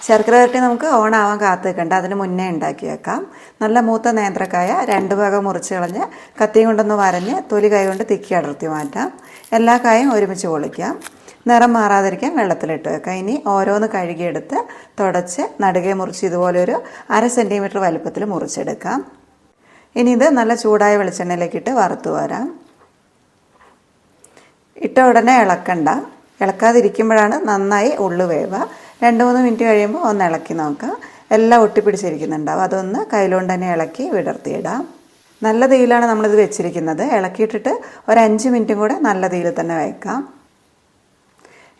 ശർക്കര വരട്ടി നമുക്ക് ഓണാവാൻ കാത്തു നിൽക്കണ്ട, അതിന് മുന്നേ ഉണ്ടാക്കി വെക്കാം. നല്ല മൂത്ത നേന്ത്രക്കായ 2 ഭാഗം മുറിച്ച് കളഞ്ഞ് കത്തിയും കൊണ്ടൊന്ന് വരഞ്ഞ് തൊലി കൈ കൊണ്ട് തിക്കി അടർത്തി മാറ്റാം. എല്ലാ കായും ഒരുമിച്ച് പൊളിക്കാം. നിറം മാറാതിരിക്കാൻ വെള്ളത്തിലിട്ട് വെക്കാം. ഇനി ഓരോന്ന് കഴുകിയെടുത്ത് തുടച്ച് നടുകെ മുറിച്ച് ഇതുപോലെ ഒരു 1/2 സെൻറ്റിമീറ്റർ വലുപ്പത്തിൽ മുറിച്ചെടുക്കാം. ഇനി ഇത് നല്ല ചൂടായ വെളിച്ചെണ്ണയിലേക്കിട്ട് വറുത്ത് വരാം. ഇട്ട ഉടനെ ഇളക്കണ്ട, ഇളക്കാതിരിക്കുമ്പോഴാണ് നന്നായി ഉള്ളു വേവുക. 2-3 മിനിറ്റ് കഴിയുമ്പോൾ ഒന്ന് ഇളക്കി നോക്കാം. എല്ലാം ഒട്ടിപ്പിടിച്ചിരിക്കുന്നുണ്ടാവും. അതൊന്ന് കയ്യിലുകൊണ്ട് തന്നെ ഇളക്കി വിടർത്തിയിടാം. നല്ല തീയിലാണ് നമ്മളിത് വെച്ചിരിക്കുന്നത്. ഇളക്കിയിട്ടിട്ട് ഒരു 5 മിനിറ്റും കൂടെ നല്ല തീയിൽ തന്നെ വയ്ക്കാം.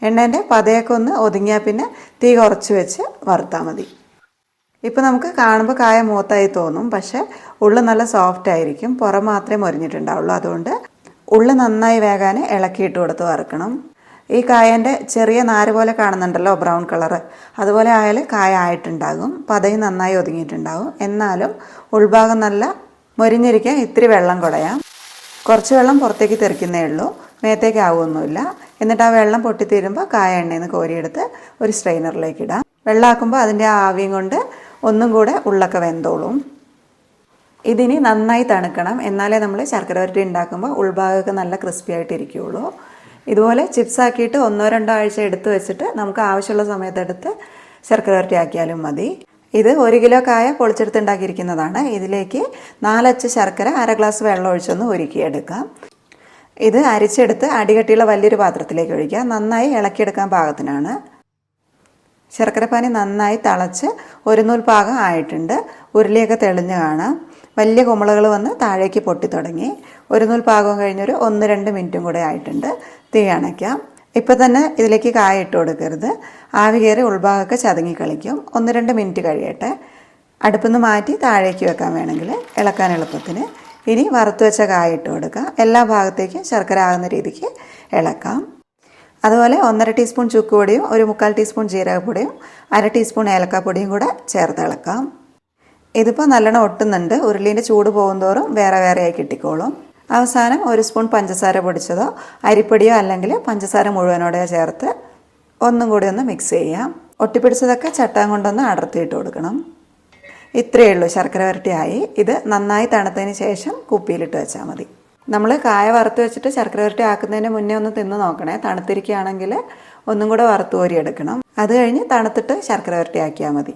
എണ്ണേൻ്റെ പതയൊക്കെ ഒന്ന് ഒതുങ്ങിയാൽ പിന്നെ തീ കുറച്ച് വെച്ച് വറുത്താൽ മതി. ഇപ്പോൾ നമുക്ക് കാണുമ്പോൾ കായ മൂത്തായി തോന്നും, പക്ഷേ ഉള്ളു നല്ല സോഫ്റ്റ് ആയിരിക്കും. പുറം മാത്രമേ മൊരിഞ്ഞിട്ടുണ്ടാവുള്ളൂ. അതുകൊണ്ട് ഉള്ളു നന്നായി വേകാൻ ഇളക്കിയിട്ട് കൊടുത്ത് വറുക്കണം. ഈ കായൻ്റെ ചെറിയ നാര് പോലെ കാണുന്നുണ്ടല്ലോ, ബ്രൗൺ കളറ്, അതുപോലെ ആയാൽ കായ ആയിട്ടുണ്ടാകും. പതയും നന്നായി ഒതുങ്ങിയിട്ടുണ്ടാകും. എന്നാലും ഉൾഭാഗം നല്ല മൊരിഞ്ഞിരിക്കാൻ ഇത്തിരി വെള്ളം കുടയാം. കുറച്ച് വെള്ളം പുറത്തേക്ക് തെറിക്കുന്നേ ഉള്ളൂ, മേത്തേക്ക് ആവുമൊന്നുമില്ല. എന്നിട്ട് ആ വെള്ളം പൊട്ടിത്തീരുമ്പോൾ കായ എണ്ണയിൽ നിന്ന് കോരിയെടുത്ത് ഒരു സ്ട്രെയിനറിലേക്ക് ഇടാം. വെള്ളമാക്കുമ്പോൾ അതിൻ്റെ ആവിയും കൊണ്ട് ഒന്നും കൂടെ ഉള്ളൊക്കെ വെന്തോളും. ഇതിനി നന്നായി തണുക്കണം, എന്നാലേ നമ്മൾ ശർക്കര വരട്ടി ഉണ്ടാക്കുമ്പോൾ ഉൾഭാഗമൊക്കെ നല്ല ക്രിസ്പി ആയിട്ട് ഇരിക്കുകയുള്ളൂ. ഇതുപോലെ ചിപ്സ് ആക്കിയിട്ട് 1-2 ആഴ്ച എടുത്ത് വെച്ചിട്ട് നമുക്ക് ആവശ്യമുള്ള സമയത്തെടുത്ത് ശർക്കര വരട്ടി ആക്കിയാലും മതി. ഇത് 1 കിലോ കായ പൊളിച്ചെടുത്ത് ഉണ്ടാക്കിയിരിക്കുന്നതാണ്. ഇതിലേക്ക് 4 അച്ച് ശർക്കര 1/2 ഗ്ലാസ് വെള്ളം ഒഴിച്ചൊന്ന് ഉരുക്കിയെടുക്കാം. ഇത് അരിച്ചെടുത്ത് അടികട്ടിയുള്ള വലിയൊരു പാത്രത്തിലേക്ക് ഒഴിക്കുക. നന്നായി ഇളക്കിയെടുക്കാൻ പാകത്തിനാണ്. ശർക്കരപ്പാനി നന്നായി തിളച്ച് ഒരു നൂൽ പാകം ആയിട്ടുണ്ട്. ഉരുളിയൊക്കെ തെളിഞ്ഞ് കാണാം. വലിയ കുമിളകൾ വന്ന് താഴേക്ക് പൊട്ടി തുടങ്ങി. ഒരു നൂൽ പാകം കഴിഞ്ഞൊരു 1-2 മിനിറ്റും കൂടെ ആയിട്ടുണ്ട്. തീ അണയ്ക്കാം. ഇപ്പം തന്നെ ഇതിലേക്ക് കായ ഇട്ട് കൊടുക്കരുത്, ആവി കയറി ഉൾഭാഗമൊക്കെ ചതുങ്ങി കളിക്കും. 1-2 മിനിറ്റ് കഴിയട്ടെ. അടുപ്പിൽ നിന്ന് മാറ്റി താഴേക്ക് വെക്കാൻ വേണമെങ്കിൽ ഇളക്കാൻ എളുപ്പത്തിന്. ഇനി വറുത്ത് വെച്ച കായ ഇട്ട് കൊടുക്കാം. എല്ലാ ഭാഗത്തേക്കും ശർക്കര ആകുന്ന രീതിക്ക് ഇളക്കാം. അതുപോലെ 1/2 ടീസ്പൂൺ ചുക്ക് പൊടിയും 1/4 ടീസ്പൂൺ ജീരകപ്പൊടിയും 1/2 ടീസ്പൂൺ ഏലക്കാപ്പൊടിയും കൂടെ ചേർത്ത് ഇളക്കാം. ഇതിപ്പോൾ നല്ലോണം ഒട്ടുന്നുണ്ട്. ഉരുളീൻ്റെ ചൂട് പോകുന്തോറും വേറെ വേറെയായി കിട്ടിക്കോളും. അവസാനം 1 സ്പൂൺ പഞ്ചസാര പൊടിച്ചതോ അരിപ്പൊടിയോ അല്ലെങ്കിൽ പഞ്ചസാര മുഴുവനോടെയോ ചേർത്ത് ഒന്നും കൂടി ഒന്ന് മിക്സ് ചെയ്യാം. ഒട്ടിപ്പിടിച്ചതൊക്കെ ചട്ടാൻ കൊണ്ടൊന്ന് അടർത്തിയിട്ട് കൊടുക്കണം. ഇത്രയേ ഉള്ളൂ, ശർക്കര വരട്ടിയായി. ഇത് നന്നായി തണുത്തതിന് ശേഷം കുപ്പിയിലിട്ട് വെച്ചാൽ മതി. നമ്മൾ കായ വറുത്ത് വെച്ചിട്ട് ശർക്കര വരട്ടി ആക്കുന്നതിന് മുന്നേ ഒന്ന് തിന്ന് നോക്കണേ. തണുത്തിരിക്കുകയാണെങ്കിൽ ഒന്നും കൂടെ വറുത്ത് കോരി എടുക്കണം. അത് കഴിഞ്ഞ് തണുത്തിട്ട് ശർക്കര വരട്ടി ആക്കിയാൽ മതി.